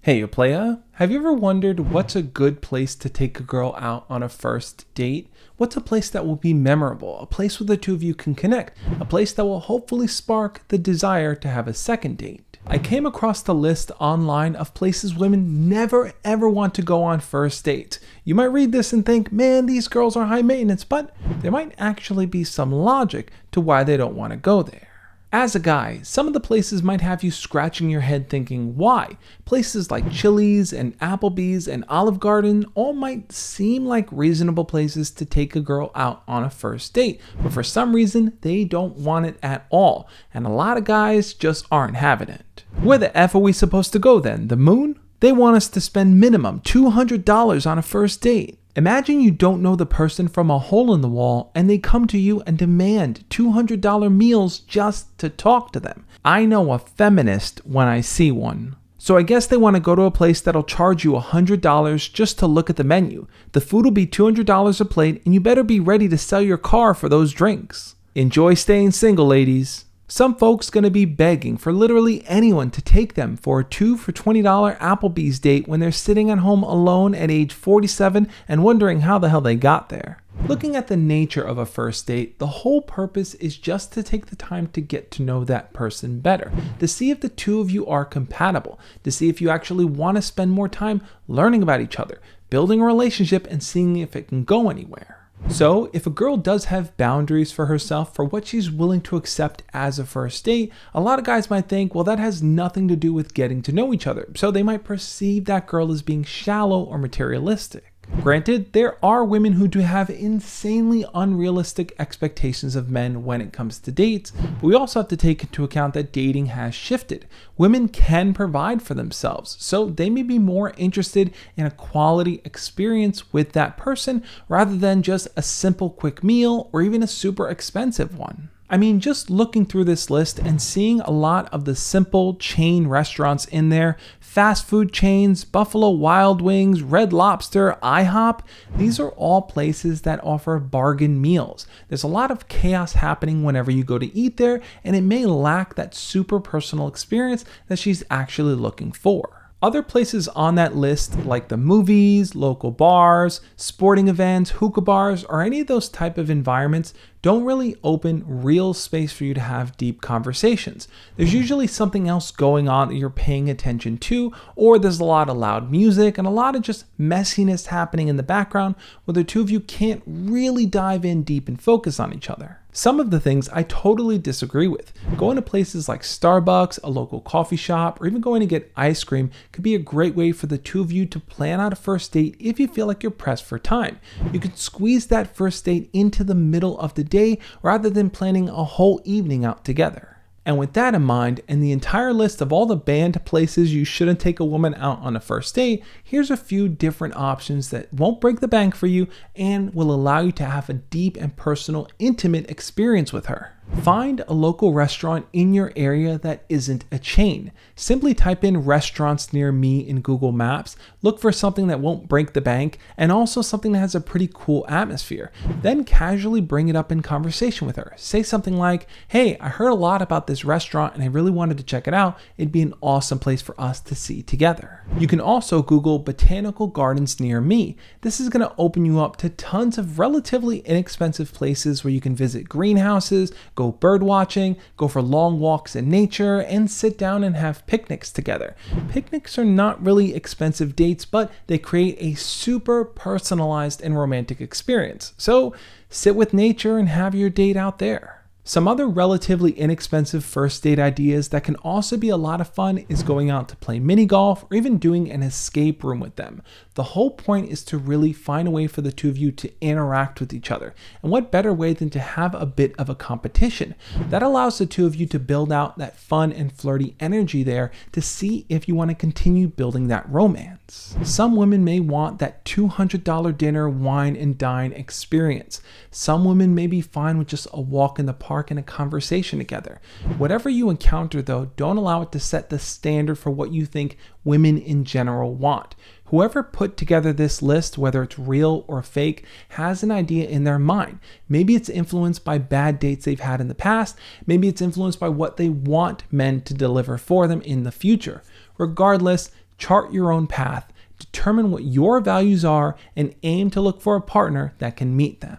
Hey, you playa, have you ever wondered what's a good place to take a girl out on a first date? What's a place that will be memorable, a place where the two of you can connect, a place that will hopefully spark the desire to have a second date? I came across the list online of places women never ever want to go on first dates. You might read this and think, man, these girls are high maintenance, but there might actually be some logic to why they don't want to go there. As a guy, some of the places might have you scratching your head thinking, why? Places like Chili's and Applebee's and Olive Garden all might seem like reasonable places to take a girl out on a first date, but for some reason, they don't want it at all, and a lot of guys just aren't having it. Where the F are we supposed to go then? The moon? They want us to spend minimum $200 on a first date. Imagine you don't know the person from a hole in the wall and they come to you and demand $200 meals just to talk to them. I know a feminist when I see one. So I guess they want to go to a place that'll charge you $100 just to look at the menu. The food will be $200 a plate and you better be ready to sell your car for those drinks. Enjoy staying single, ladies. Some folks gonna be begging for literally anyone to take them for a 2 for $20 Applebee's date when they're sitting at home alone at age 47 and wondering how the hell they got there. Looking at the nature of a first date, the whole purpose is just to take the time to get to know that person better, to see if the two of you are compatible, to see if you actually want to spend more time learning about each other, building a relationship, and seeing if it can go anywhere. So, if a girl does have boundaries for herself for what she's willing to accept as a first date, a lot of guys might think, well, that has nothing to do with getting to know each other. So they might perceive that girl as being shallow or materialistic. Granted, there are women who do have insanely unrealistic expectations of men when it comes to dates, but we also have to take into account that dating has shifted. Women can provide for themselves, so they may be more interested in a quality experience with that person rather than just a simple quick meal or even a super expensive one. I mean, just looking through this list and seeing a lot of the simple chain restaurants in there, fast food chains, Buffalo Wild Wings, Red Lobster, IHOP, these are all places that offer bargain meals. There's a lot of chaos happening whenever you go to eat there, and it may lack that super personal experience that she's actually looking for. Other places on that list, like the movies, local bars, sporting events, hookah bars, or any of those type of environments, don't really open real space for you to have deep conversations. There's usually something else going on that you're paying attention to, or there's a lot of loud music and a lot of just messiness happening in the background where the two of you can't really dive in deep and focus on each other. Some of the things I totally disagree with. Going to places like Starbucks, a local coffee shop, or even going to get ice cream could be a great way for the two of you to plan out a first date if you feel like you're pressed for time. You can squeeze that first date into the middle of the day rather than planning a whole evening out together. And with that in mind, and the entire list of all the banned places you shouldn't take a woman out on a first date, here's a few different options that won't break the bank for you and will allow you to have a deep and personal, intimate experience with her. Find a local restaurant in your area that isn't a chain. Simply type in restaurants near me in Google Maps, look for something that won't break the bank, and also something that has a pretty cool atmosphere. Then casually bring it up in conversation with her. Say something like, hey, I heard a lot about this restaurant and I really wanted to check it out. It'd be an awesome place for us to see together. You can also Google botanical gardens near me. This is going to open you up to tons of relatively inexpensive places where you can visit greenhouses, go bird watching, go for long walks in nature, and sit down and have picnics together. Picnics are not really expensive dates, but they create a super personalized and romantic experience. So sit with nature and have your date out there. Some other relatively inexpensive first date ideas that can also be a lot of fun is going out to play mini golf or even doing an escape room with them. The whole point is to really find a way for the two of you to interact with each other. And what better way than to have a bit of a competition? That allows the two of you to build out that fun and flirty energy there to see if you want to continue building that romance. Some women may want that $200 dinner, wine and dine experience. Some women may be fine with just a walk in the park and a conversation together. Whatever you encounter though, don't allow it to set the standard for what you think women in general want. Whoever put together this list, whether it's real or fake, has an idea in their mind. Maybe it's influenced by bad dates they've had in the past. Maybe it's influenced by what they want men to deliver for them in the future. Regardless, Chart your own path, determine what your values are, and aim to look for a partner that can meet them.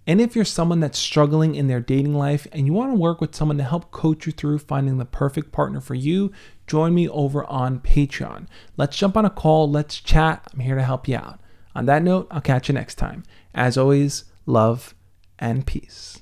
And if you're someone that's struggling in their dating life and you want to work with someone to help coach you through finding the perfect partner for you, join me over on Patreon. Let's jump on a call. Let's chat. I'm here to help you out. On that note, I'll catch you next time. As always, love and peace.